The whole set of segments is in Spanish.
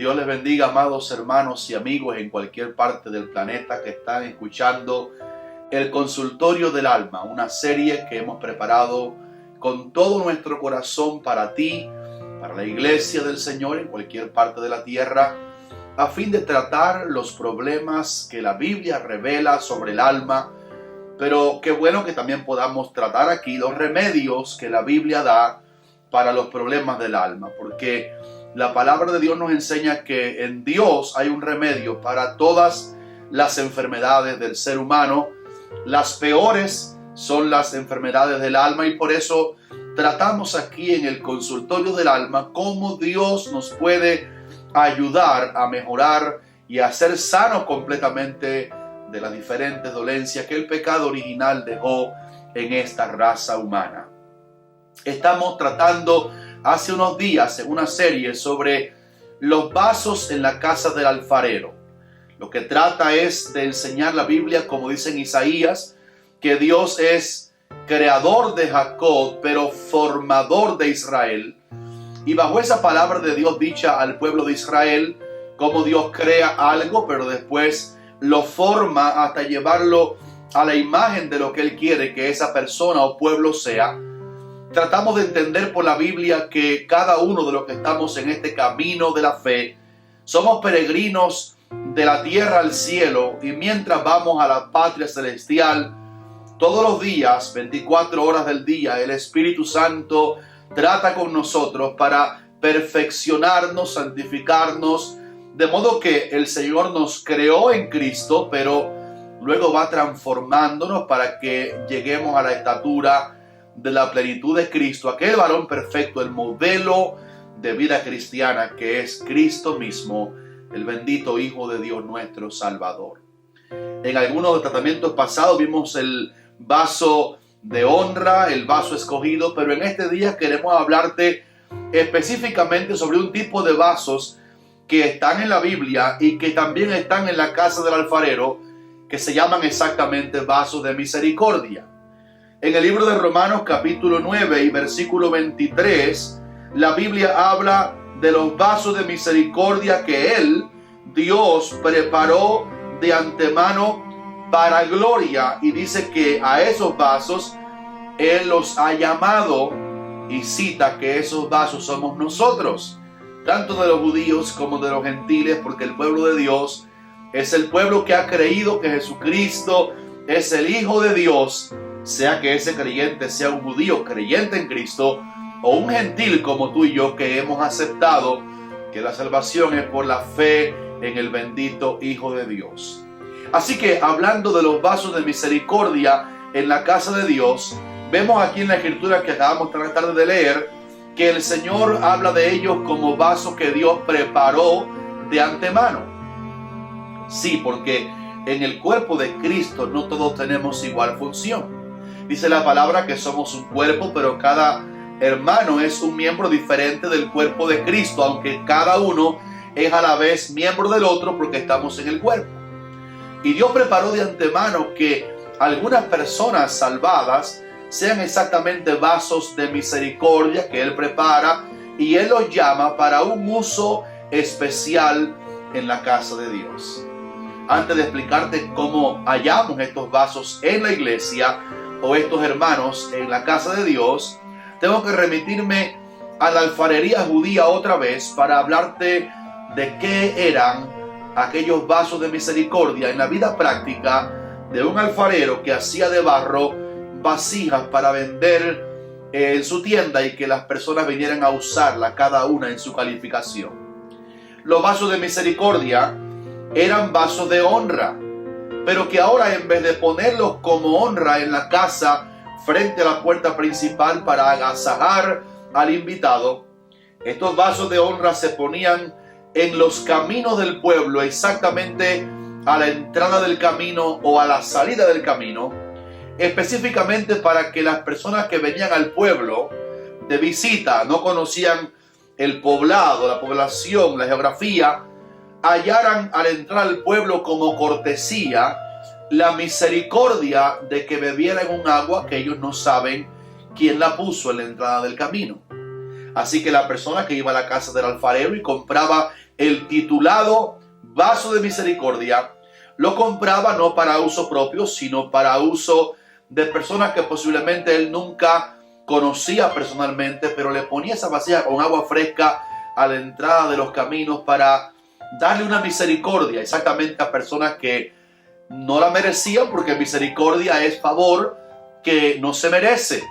Dios les bendiga, amados hermanos y amigos en cualquier parte del planeta que están escuchando El Consultorio del Alma, una serie que hemos preparado con todo nuestro corazón para ti, para la iglesia del Señor en cualquier parte de la tierra, a fin de tratar los problemas que la Biblia revela sobre el alma, pero qué bueno que también podamos tratar aquí los remedios que la Biblia da para los problemas del alma, porque la palabra de Dios nos enseña que en Dios hay un remedio para todas las enfermedades del ser humano. Las peores son las enfermedades del alma y por eso tratamos aquí en el Consultorio del Alma cómo Dios nos puede ayudar a mejorar y a ser sano completamente de las diferentes dolencias que el pecado original dejó en esta raza humana. Estamos tratando hace unos días en una serie sobre los vasos en la casa del alfarero. Lo que trata es de enseñar la Biblia, como dice en Isaías, que Dios es creador de Jacob, pero formador de Israel. Y bajo esa palabra de Dios dicha al pueblo de Israel, como Dios crea algo, pero después lo forma hasta llevarlo a la imagen de lo que Él quiere que esa persona o pueblo sea. Tratamos de entender por la Biblia que cada uno de los que estamos en este camino de la fe somos peregrinos de la tierra al cielo, y mientras vamos a la patria celestial, todos los días, 24 horas del día, el Espíritu Santo trata con nosotros para perfeccionarnos, santificarnos, de modo que el Señor nos creó en Cristo, pero luego va transformándonos para que lleguemos a la estatura de la plenitud de Cristo, aquel varón perfecto, el modelo de vida cristiana que es Cristo mismo, el bendito Hijo de Dios nuestro Salvador. En algunos de los tratamientos pasados vimos el vaso de honra, el vaso escogido, pero en este día queremos hablarte específicamente sobre un tipo de vasos que están en la Biblia y que también están en la casa del alfarero, que se llaman exactamente vasos de misericordia. En el libro de Romanos capítulo 9 y versículo 23, la Biblia habla de los vasos de misericordia que Él, Dios, preparó de antemano para gloria, y dice que a esos vasos Él los ha llamado, y cita que esos vasos somos nosotros, tanto de los judíos como de los gentiles, porque el pueblo de Dios es el pueblo que ha creído que Jesucristo es el Hijo de Dios, sea que ese creyente sea un judío creyente en Cristo o un gentil como tú y yo que hemos aceptado que la salvación es por la fe en el bendito Hijo de Dios. Así que hablando de los vasos de misericordia en la casa de Dios, vemos aquí en la escritura que acabamos de tratar de leer que el Señor habla de ellos como vasos que Dios preparó de antemano. Sí, porque en el cuerpo de Cristo no todos tenemos igual función. Dice la palabra que somos un cuerpo, pero cada hermano es un miembro diferente del cuerpo de Cristo, aunque cada uno es a la vez miembro del otro porque estamos en el cuerpo. Y Dios preparó de antemano que algunas personas salvadas sean exactamente vasos de misericordia que Él prepara, y Él los llama para un uso especial en la casa de Dios. Antes de explicarte cómo hallamos estos vasos en la iglesia o estos hermanos en la casa de Dios, tengo que remitirme a la alfarería judía otra vez para hablarte de qué eran aquellos vasos de misericordia en la vida práctica de un alfarero que hacía de barro vasijas para vender en su tienda y que las personas vinieran a usarla cada una en su calificación. Los vasos de misericordia eran vasos de honra, pero que ahora en vez de ponerlos como honra en la casa frente a la puerta principal para agasajar al invitado, estos vasos de honra se ponían en los caminos del pueblo, exactamente a la entrada del camino o a la salida del camino, específicamente para que las personas que venían al pueblo de visita, no conocían el poblado, la población, la geografía, hallaran al entrar al pueblo como cortesía la misericordia de que bebieran un agua que ellos no saben quién la puso en la entrada del camino. Así que la persona que iba a la casa del alfarero y compraba el titulado vaso de misericordia lo compraba no para uso propio, sino para uso de personas que posiblemente él nunca conocía personalmente, pero le ponía esa vasija con agua fresca a la entrada de los caminos para darle una misericordia exactamente a personas que no la merecían, porque misericordia es favor que no se merece.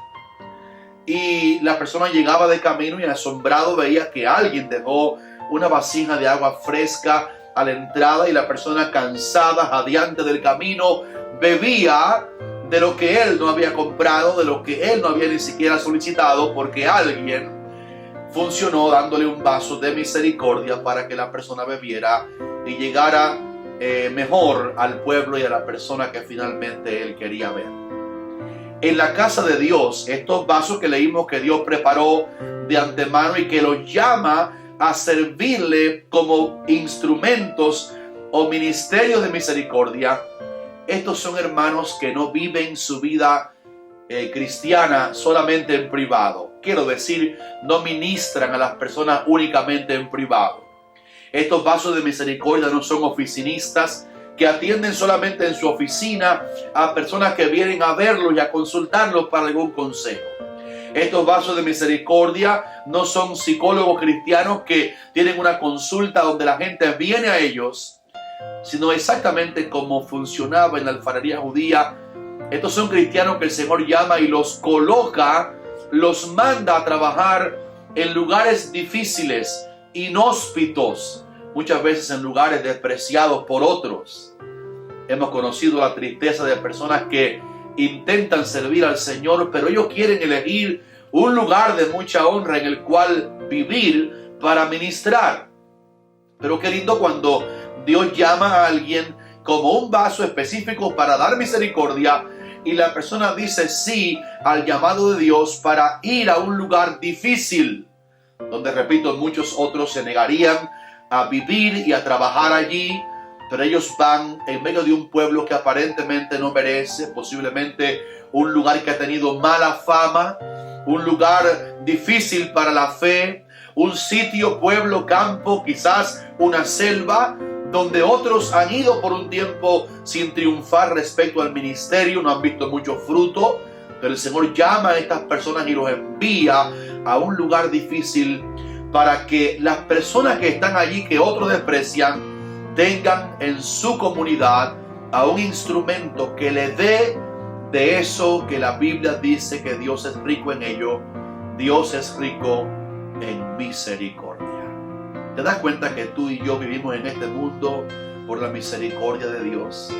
Y la persona llegaba de camino y asombrado veía que alguien dejó una vasija de agua fresca a la entrada y la persona cansada, jadeante del camino, bebía de lo que él no había comprado, de lo que él no había ni siquiera solicitado, porque alguien funcionó dándole un vaso de misericordia para que la persona bebiera y llegara mejor al pueblo y a la persona que finalmente él quería ver. En la casa de Dios, estos vasos que leímos que Dios preparó de antemano y que los llama a servirle como instrumentos o ministerios de misericordia, estos son hermanos que no viven su vida cristiana solamente en privado. Quiero decir, no ministran a las personas únicamente en privado. Estos vasos de misericordia no son oficinistas que atienden solamente en su oficina a personas que vienen a verlos y a consultarlos para algún consejo. Estos vasos de misericordia no son psicólogos cristianos que tienen una consulta donde la gente viene a ellos, sino exactamente como funcionaba en la alfarería judía. Estos son cristianos que el Señor llama y los coloca, los manda a trabajar en lugares difíciles, inhóspitos, muchas veces en lugares despreciados por otros. Hemos conocido la tristeza de personas que intentan servir al Señor, pero ellos quieren elegir un lugar de mucha honra en el cual vivir para ministrar. Pero qué lindo cuando Dios llama a alguien como un vaso específico para dar misericordia y la persona dice sí al llamado de Dios para ir a un lugar difícil, donde, repito, muchos otros se negarían a vivir y a trabajar allí, pero ellos van en medio de un pueblo que aparentemente no merece, posiblemente un lugar que ha tenido mala fama, un lugar difícil para la fe, un sitio, pueblo, campo, quizás una selva, donde otros han ido por un tiempo sin triunfar respecto al ministerio, no han visto mucho fruto, pero el Señor llama a estas personas y los envía a un lugar difícil para que las personas que están allí, que otros desprecian, tengan en su comunidad a un instrumento que le dé de eso que la Biblia dice que Dios es rico en ello. Dios es rico en misericordia. ¿Te das cuenta que tú y yo vivimos en este mundo por la misericordia de Dios?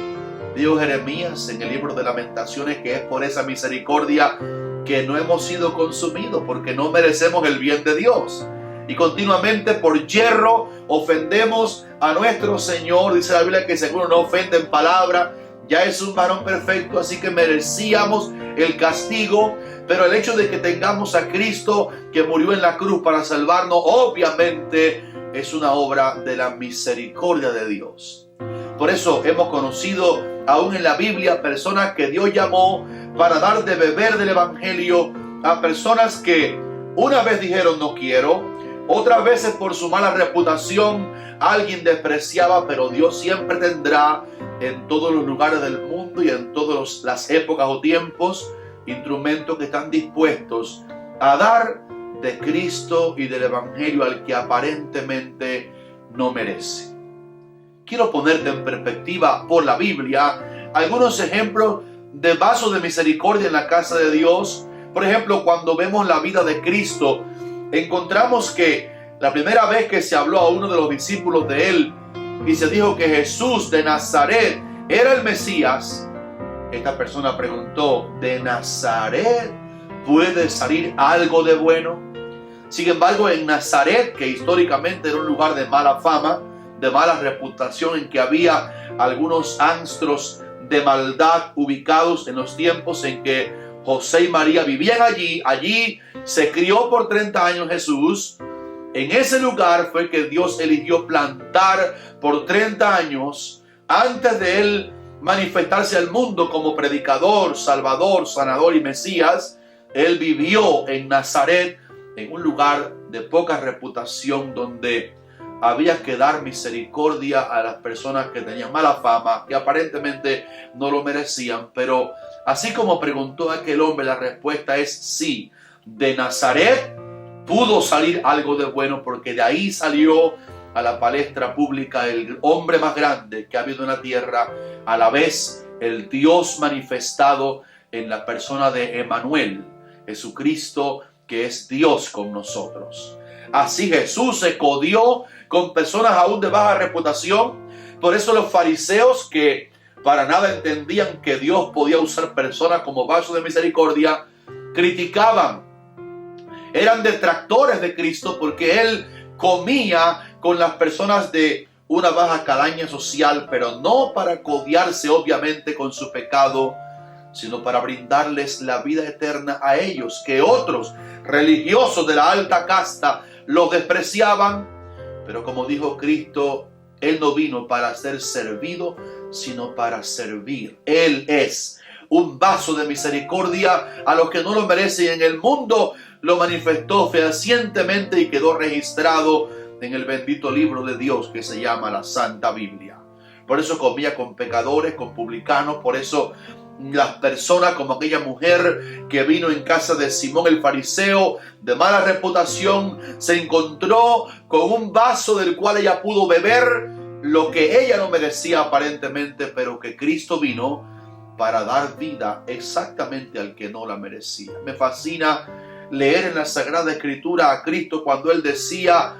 Dijo Jeremías en el libro de Lamentaciones que es por esa misericordia que no hemos sido consumidos, porque no merecemos el bien de Dios. Y continuamente por yerro ofendemos a nuestro Señor. Dice la Biblia que si alguno no ofende en palabra, ya es un varón perfecto, así que merecíamos el castigo. Pero el hecho de que tengamos a Cristo que murió en la cruz para salvarnos, obviamente es una obra de la misericordia de Dios. Por eso hemos conocido aún en la Biblia personas que Dios llamó para dar de beber del Evangelio a personas que una vez dijeron no quiero, otras veces por su mala reputación alguien despreciaba, pero Dios siempre tendrá en todos los lugares del mundo y en todas las épocas o tiempos instrumentos que están dispuestos a dar de Cristo y del Evangelio al que aparentemente no merece. Quiero ponerte en perspectiva por la Biblia algunos ejemplos de vasos de misericordia en la casa de Dios. Por ejemplo, cuando vemos la vida de Cristo, encontramos que la primera vez que se habló a uno de los discípulos de él y se dijo que Jesús de Nazaret era el Mesías, esta persona preguntó, ¿de Nazaret puede salir algo de bueno? Sin embargo, en Nazaret, que históricamente era un lugar de mala fama, de mala reputación, en que había algunos antros de maldad ubicados en los tiempos en que José y María vivían allí se crió por 30 años Jesús. En ese lugar fue que Dios eligió plantar por 30 años antes de él manifestarse al mundo como predicador, salvador, sanador y Mesías. Él vivió en Nazaret, en un lugar de poca reputación, donde había que dar misericordia a las personas que tenían mala fama, que aparentemente no lo merecían. Pero así como preguntó aquel hombre, la respuesta es sí. De Nazaret pudo salir algo de bueno, porque de ahí salió a la palestra pública el hombre más grande que ha habido en la tierra, a la vez el Dios manifestado en la persona de Emmanuel, Jesucristo, que es Dios con nosotros. Así Jesús se codió con personas aún de baja reputación. Por eso los fariseos, que para nada entendían que Dios podía usar personas como vaso de misericordia, criticaban. Eran detractores de Cristo porque Él comía con las personas de una baja calaña social, pero no para codiarse obviamente con su pecado, sino para brindarles la vida eterna a ellos, que otros religiosos de la alta casta los despreciaban. Pero como dijo Cristo, Él no vino para ser servido, sino para servir. Él es un vaso de misericordia a los que no lo merecen. En el mundo lo manifestó fehacientemente y quedó registrado en el bendito libro de Dios que se llama la Santa Biblia. Por eso comía con pecadores, con publicanos. Por eso las personas como aquella mujer que vino en casa de Simón el fariseo de mala reputación, se encontró con un vaso del cual ella pudo beber lo que ella no merecía aparentemente, pero que Cristo vino para dar vida exactamente al que no la merecía. Me fascina leer en la Sagrada Escritura a Cristo cuando Él decía,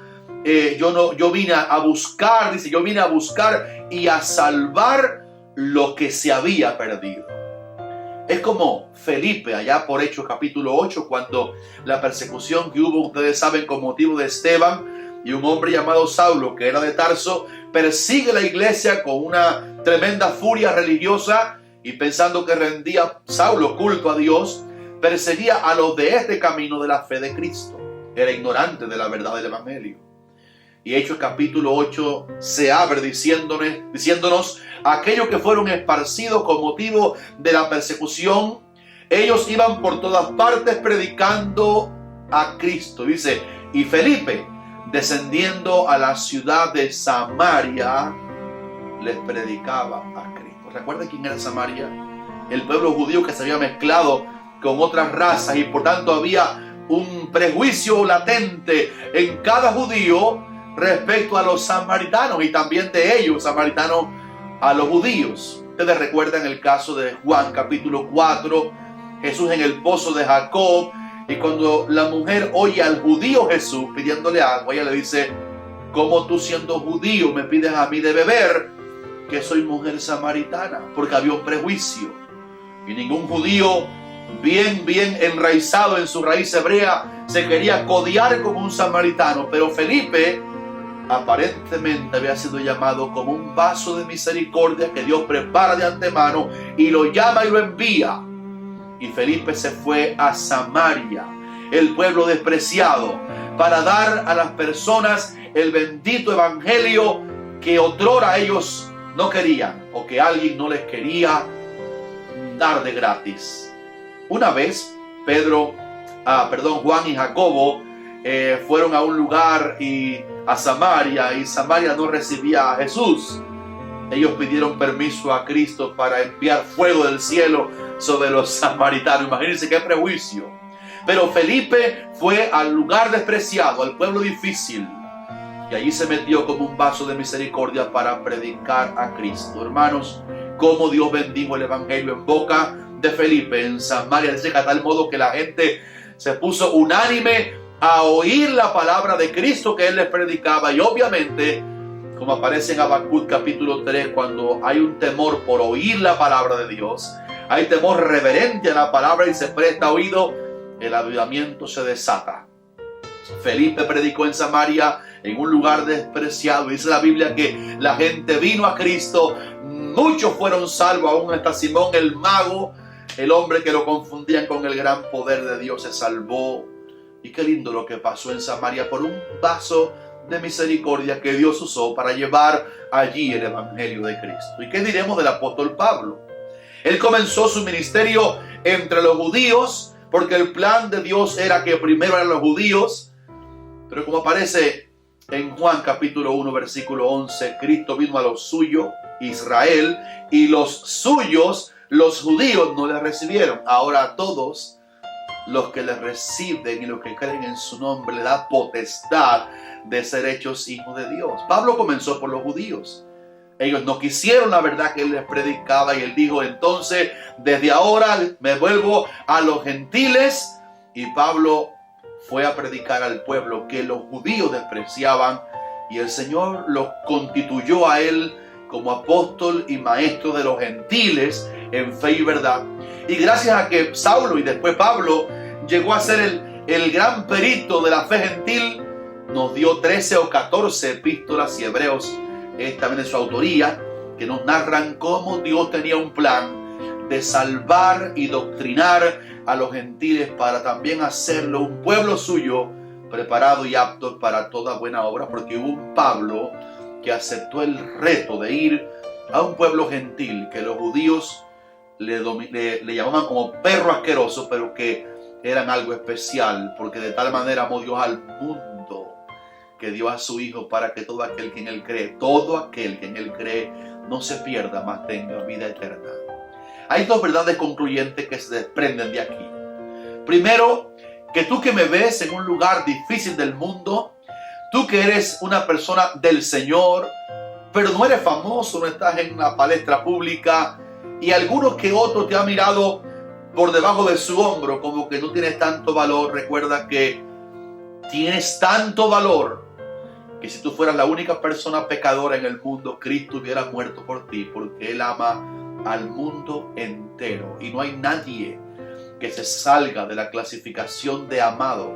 yo vine a buscar, dice, yo vine a buscar y a salvar lo que se había perdido. Es como Felipe, allá por Hechos capítulo 8, cuando la persecución que hubo, ustedes saben, con motivo de Esteban y un hombre llamado Saulo, que era de Tarso, persigue la iglesia con una tremenda furia religiosa y pensando que rendía Saulo culto a Dios, perseguía a los de este camino de la fe de Cristo. Era ignorante de la verdad del Evangelio. Y Hechos capítulo 8 se abre diciéndonos aquellos que fueron esparcidos con motivo de la persecución. Ellos iban por todas partes predicando a Cristo. Dice, y Felipe, descendiendo a la ciudad de Samaria, les predicaba a Cristo. ¿Recuerdan quién era Samaria? El pueblo judío que se había mezclado con otras razas y por tanto había un prejuicio latente en cada judío respecto a los samaritanos y también de ellos, samaritanos, a los judíos. Ustedes recuerdan el caso de Juan capítulo 4, Jesús en el pozo de Jacob, y cuando la mujer oye al judío Jesús pidiéndole agua, ella le dice, ¿cómo tú siendo judío me pides a mí de beber, que soy mujer samaritana? Porque había un prejuicio y ningún judío bien enraizado en su raíz hebrea se quería codiar con un samaritano. Pero Felipe aparentemente había sido llamado como un vaso de misericordia que Dios prepara de antemano y lo llama y lo envía. Y Felipe se fue a Samaria, el pueblo despreciado, para dar a las personas el bendito evangelio que otrora ellos no querían o que alguien no les quería dar de gratis. Una vez Juan y Jacobo fueron a un lugar a Samaria, y Samaria no recibía a Jesús. Ellos pidieron permiso a Cristo para enviar fuego del cielo sobre los samaritanos. Imagínense qué prejuicio. Pero Felipe fue al lugar despreciado, al pueblo difícil, y allí se metió como un vaso de misericordia para predicar a Cristo. Hermanos, cómo Dios bendijo el evangelio en boca de Felipe en Samaria, de tal modo que la gente se puso unánime a oír la palabra de Cristo que él les predicaba. Y obviamente, como aparece en Habacuc capítulo 3, cuando hay un temor por oír la palabra de Dios, hay temor reverente a la palabra y se presta oído, el avivamiento se desata. Felipe predicó en Samaria, en un lugar despreciado. Dice la Biblia que la gente vino a Cristo, muchos fueron salvos, aún hasta Simón el mago, el hombre que lo confundían con el gran poder de Dios, se salvó. Y qué lindo lo que pasó en Samaria por un vaso de misericordia que Dios usó para llevar allí el evangelio de Cristo. ¿Y qué diremos del apóstol Pablo? Él comenzó su ministerio entre los judíos, porque el plan de Dios era que primero eran los judíos, pero como aparece En Juan capítulo 1 versículo 11, Cristo vino a los suyos, Israel, y los suyos, los judíos, no le recibieron. Ahora a todos los que le reciben y los que creen en su nombre le da potestad de ser hechos hijos de Dios. Pablo comenzó por los judíos. Ellos no quisieron la verdad que él les predicaba y él dijo, entonces desde ahora me vuelvo a los gentiles. Y Pablo fue a predicar al pueblo que los judíos despreciaban y el Señor lo constituyó a él como apóstol y maestro de los gentiles en fe y verdad. Y gracias a que Saulo y después Pablo llegó a ser el gran perito de la fe gentil, nos dio 13 o 14 epístolas y hebreos, también de su autoría, que nos narran cómo Dios tenía un plan de salvar y doctrinar a los gentiles para también hacerlo un pueblo suyo, preparado y apto para toda buena obra, porque hubo un Pablo que aceptó el reto de ir a un pueblo gentil que los judíos le llamaban como perro asqueroso, pero que eran algo especial, porque de tal manera amó Dios al mundo que dio a su Hijo para que todo aquel que en Él cree, no se pierda, mas tenga vida eterna. Hay dos verdades concluyentes que se desprenden de aquí. Primero, que tú que me ves en un lugar difícil del mundo, tú que eres una persona del Señor, pero no eres famoso, no estás en una palestra pública, y algunos que otros te han mirado por debajo de su hombro, como que no tienes tanto valor. Recuerda que tienes tanto valor que si tú fueras la única persona pecadora en el mundo, Cristo hubiera muerto por ti, porque Él ama al mundo entero y no hay nadie que se salga de la clasificación de amado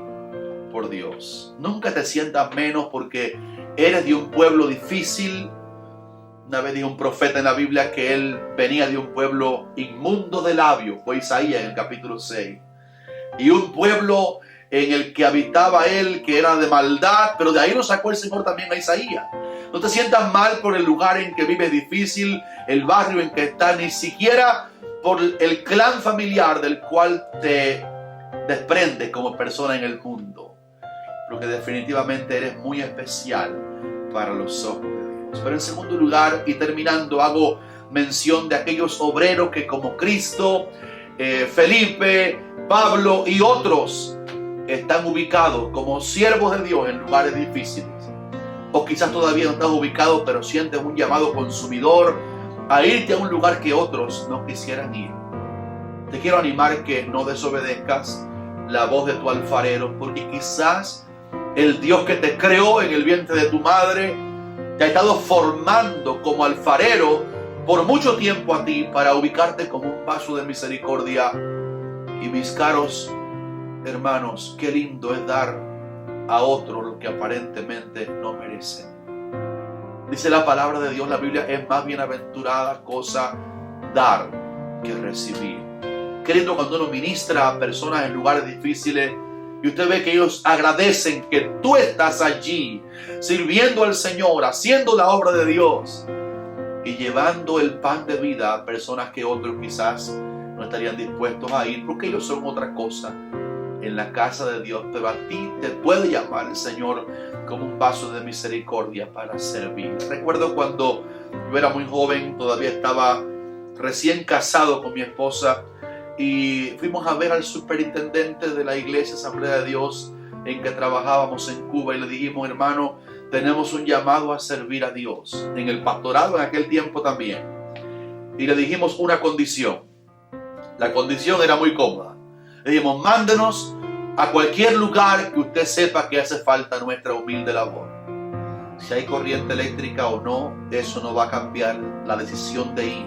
por Dios. Nunca te sientas menos porque eres de un pueblo difícil. Una vez dijo un profeta en la Biblia que él venía de un pueblo inmundo de labios, fue Isaías en el capítulo 6, y un pueblo en el que habitaba él que era de maldad, pero de ahí lo sacó el Señor también a Isaías. No te sientas mal por el lugar en que vives difícil, el barrio en que estás, ni siquiera por el clan familiar del cual te desprendes como persona en el mundo, porque definitivamente eres muy especial para los ojos de Dios. Pero en segundo lugar, y terminando, hago mención de aquellos obreros que como Cristo, Felipe, Pablo y otros están ubicados como siervos de Dios en lugares difíciles. O quizás todavía no estás ubicado, pero sientes un llamado consumidor a irte a un lugar que otros no quisieran ir. Te quiero animar que no desobedezcas la voz de tu alfarero, porque quizás el Dios que te creó en el vientre de tu madre te ha estado formando como alfarero por mucho tiempo a ti para ubicarte como un vaso de misericordia. Y mis caros hermanos, qué lindo es dar a otros lo que aparentemente no merecen. Dice la palabra de Dios, la Biblia, es más bienaventurada cosa dar que recibir. Querido, cuando uno ministra a personas en lugares difíciles y usted ve que ellos agradecen que tú estás allí sirviendo al Señor, haciendo la obra de Dios y llevando el pan de vida a personas que otros quizás no estarían dispuestos a ir porque ellos son otra cosa en la casa de Dios, pero a ti te puede llamar el Señor como un vaso de misericordia para servir. Recuerdo cuando yo era muy joven, todavía estaba recién casado con mi esposa y fuimos a ver al superintendente de la iglesia Asamblea de Dios en que trabajábamos en Cuba y le dijimos, hermano, tenemos un llamado a servir a Dios en el pastorado en aquel tiempo también, y le dijimos una condición. La condición era muy cómoda. Le dijimos, mándenos a cualquier lugar que usted sepa que hace falta nuestra humilde labor. Si hay corriente eléctrica o no, eso no va a cambiar la decisión de ir.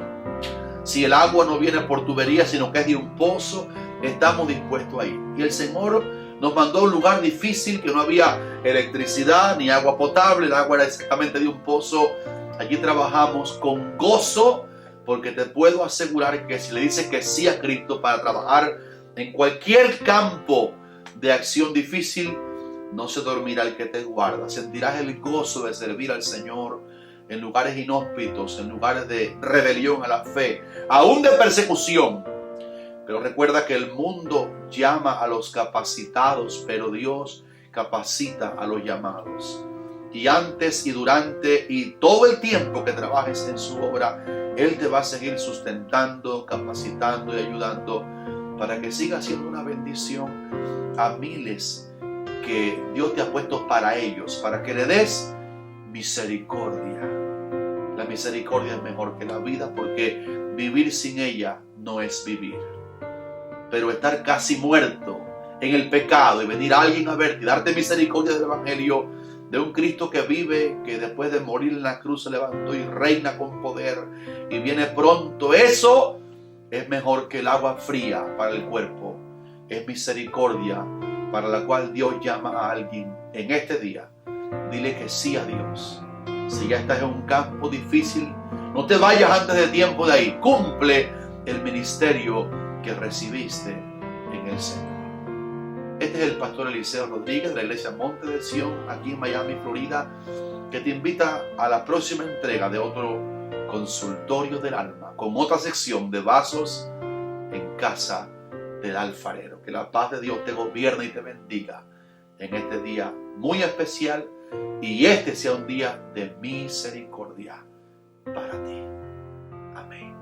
Si el agua no viene por tubería, sino que es de un pozo, estamos dispuestos a ir. Y el Señor nos mandó a un lugar difícil que no había electricidad ni agua potable. El agua era exactamente de un pozo. Allí trabajamos con gozo, porque te puedo asegurar que si le dices que sí a Cristo para trabajar en cualquier campo de acción difícil, no se dormirá el que te guarda. Sentirás el gozo de servir al Señor en lugares inhóspitos, en lugares de rebelión a la fe, aún de persecución. Pero recuerda que el mundo llama a los capacitados, pero Dios capacita a los llamados. y antes y durante y todo el tiempo que trabajes en su obra, Él te va a seguir sustentando, capacitando y ayudando para que siga siendo una bendición a miles que Dios te ha puesto para ellos, para que le des misericordia. La misericordia es mejor que la vida, porque vivir sin ella no es vivir. Pero estar casi muerto en el pecado y venir alguien a verte y darte misericordia del Evangelio de un Cristo que vive, que después de morir en la cruz se levantó y reina con poder y viene pronto, eso es mejor que el agua fría para el cuerpo. Es misericordia para la cual Dios llama a alguien en este día. Dile que sí a Dios. Si ya estás en un campo difícil, no te vayas antes de tiempo de ahí. Cumple el ministerio que recibiste en el Señor. Este es el pastor Eliseo Rodríguez de la iglesia Monte de Sion, aquí en Miami, Florida, que te invita a la próxima entrega de otro consultorio del alma, con otra sección de vasos en casa del alfarero. Que la paz de Dios te gobierne y te bendiga en este día muy especial, y este sea un día de misericordia para ti. Amén.